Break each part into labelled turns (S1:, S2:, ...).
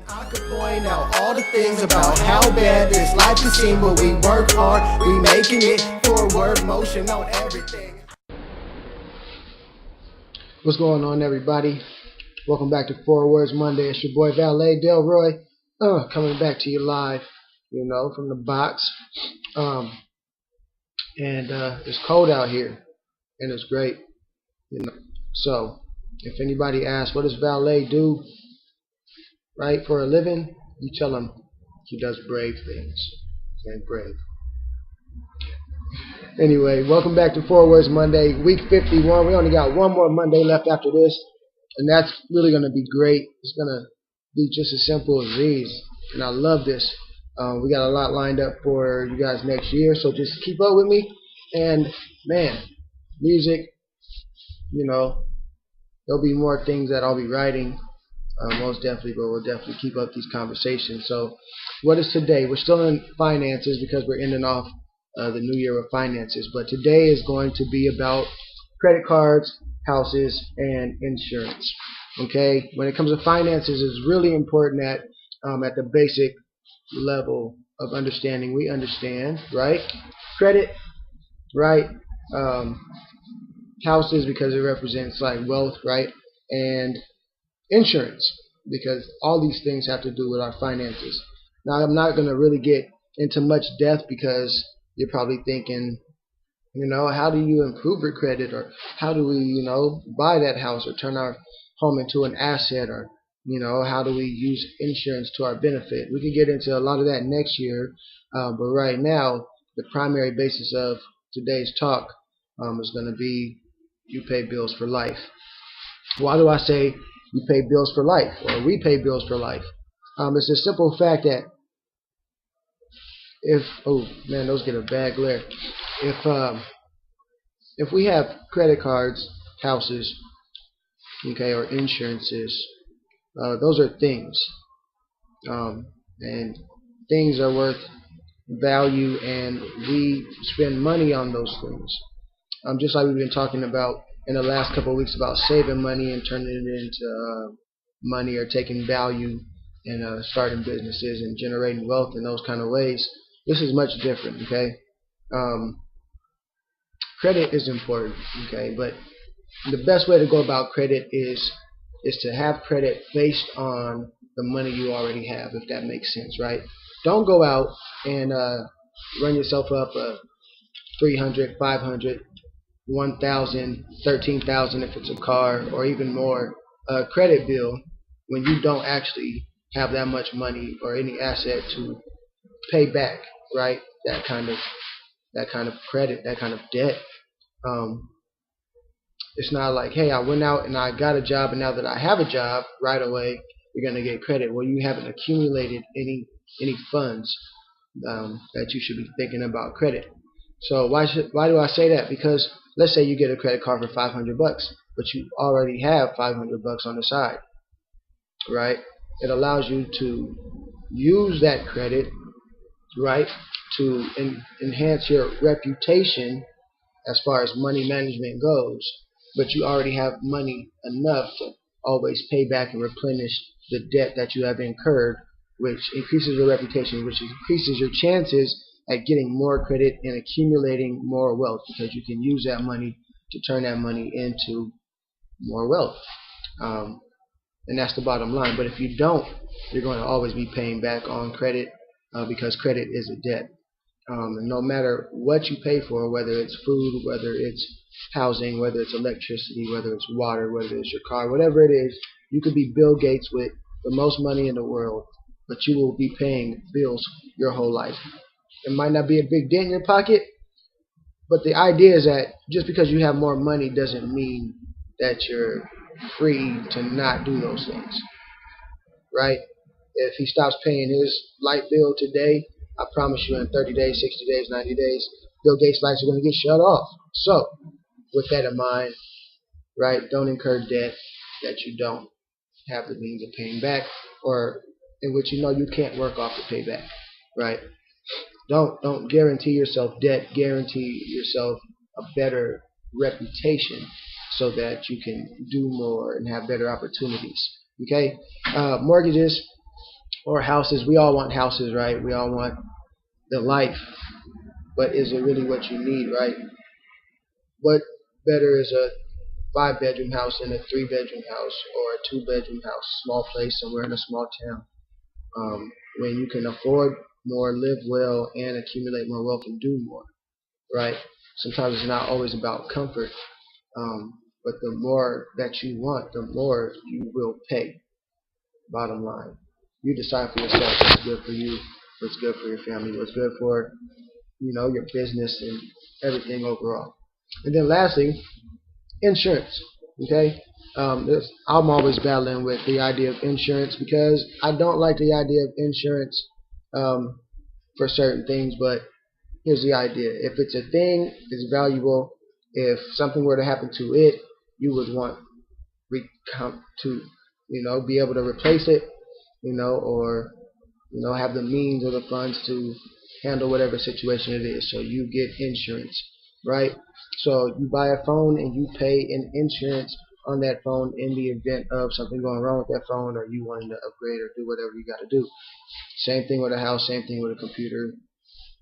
S1: I could point out all the things about how bad this life can seem, but we work hard, we making it forward motion on everything.
S2: What's going on, everybody? Welcome back to FourWords Monday. It's your boy Valet Delroy, coming back to you live, from the box. It's cold out here, and it's great. So if anybody asks, what does Valet do, right, for a living? You tell them he does brave things. Okay, brave. Anyway, welcome back to FourWords Monday, week 51. We only got one more Monday left after this, and that's really going to be great. It's going to be just as simple as these, and I love this. We got a lot lined up for you guys next year, so just keep up with me. And man, music, there'll be more things that I'll be writing, most definitely, but we'll definitely keep up these conversations. So what is today? We're still in finances because we're ending off the new year with finances, but today is going to be about credit cards, houses, and insurance. Okay, when it comes to finances, it's really important that at the basic level of understanding, we understand, right? Credit, right? Houses, because it represents like wealth, right? And insurance, because all these things have to do with our finances. Now, I'm not going to really get into much depth because you're probably thinking, how do you improve your credit, or how do we, buy that house or turn our home into an asset, or, how do we use insurance to our benefit? We could get into a lot of that next year, but right now, the primary basis of today's talk is going to be you pay bills for life. Why do I say you pay bills for life, or we pay bills for life? It's a simple fact that oh man, those get a bad glare. If we have credit cards, houses, okay, or insurances, those are things, and things are worth value, and we spend money on those things. Just like we've been talking about in the last couple of weeks about saving money and turning it into money, or taking value and starting businesses and generating wealth in those kind of ways. This is much different, okay? Credit is important, okay, but the best way to go about credit is to have credit based on the money you already have, if that makes sense, right? Don't go out and run yourself up a 300, 500, 1,000, 13,000 if it's a car, or even more credit bill when you don't actually have that much money or any asset to pay back, right? That kind of credit, that kind of debt. It's not like, hey, I went out and I got a job, and now that I have a job, right away you're going to get credit. Well, you haven't accumulated any funds that you should be thinking about credit. So why do I say that? Because let's say you get a credit card for $500, but you already have $500 on the side, right? It allows you to use that credit, right, to enhance your reputation as far as money management goes, but you already have money enough to always pay back and replenish the debt that you have incurred, which increases your reputation, which increases your chances at getting more credit and accumulating more wealth, because you can use that money to turn that money into more wealth. And that's the bottom line. But if you don't, you're going to always be paying back on credit, because credit is a debt. And no matter what you pay for, whether it's food, whether it's housing, whether it's electricity, whether it's water, whether it's your car, whatever it is, you could be Bill Gates with the most money in the world, but you will be paying bills your whole life. It might not be a big dent in your pocket, but the idea is that just because you have more money doesn't mean that you're free to not do those things, right? If he stops paying his light bill today, I promise you in 30 days, 60 days, 90 days, Bill Gates' lights are going to get shut off. So, with that in mind, right, don't incur debt that you don't have the means of paying back, or in which you can't work off to pay back, right? Don't guarantee yourself debt. Guarantee yourself a better reputation so that you can do more and have better opportunities. Okay, mortgages. Or houses. We all want houses, right? We all want the life, but is it really what you need, right? What better is a 5-bedroom house than a 3-bedroom house or a 2-bedroom house, small place somewhere in a small town? When you can afford more, live well, and accumulate more wealth and do more, right? Sometimes it's not always about comfort, but the more that you want, the more you will pay. Bottom line, you decide for yourself what's good for you, what's good for your family, what's good for your business and everything overall. And then lastly, insurance. Okay, I'm always battling with the idea of insurance because I don't like the idea of insurance for certain things. But here's the idea: if it's a thing, it's valuable. If something were to happen to it, you would want to be able to replace it, or have the means or the funds to handle whatever situation it is. So you get insurance, right? So you buy a phone and you pay an insurance on that phone in the event of something going wrong with that phone, or you wanting to upgrade or do whatever you got to do. Same thing with a house, same thing with a computer,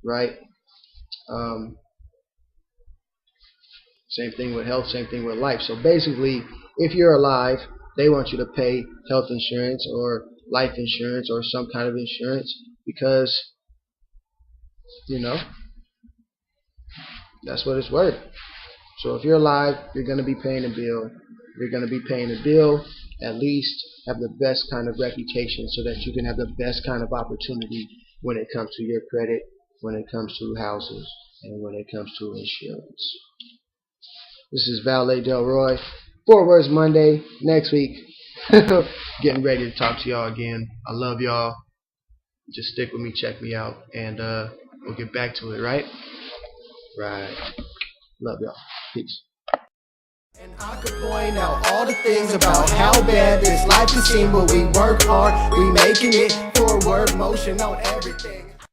S2: right? Same thing with health, same thing with life. So basically, if you're alive, they want you to pay health insurance or life insurance or some kind of insurance because, that's what it's worth. So if you're alive, you're going to be paying a bill. You're going to be paying a bill, at least have the best kind of reputation so that you can have the best kind of opportunity when it comes to your credit, when it comes to houses, and when it comes to insurance. This is Valet Delroy. FourWords Monday next week. Getting ready to talk to y'all again. I love y'all. Just stick with me, check me out, and we'll get back to it, right? Right. Love y'all. Peace.
S1: And I could point out all the things about how bad this life can seem, but we work hard, we making it. Forward motion on everything.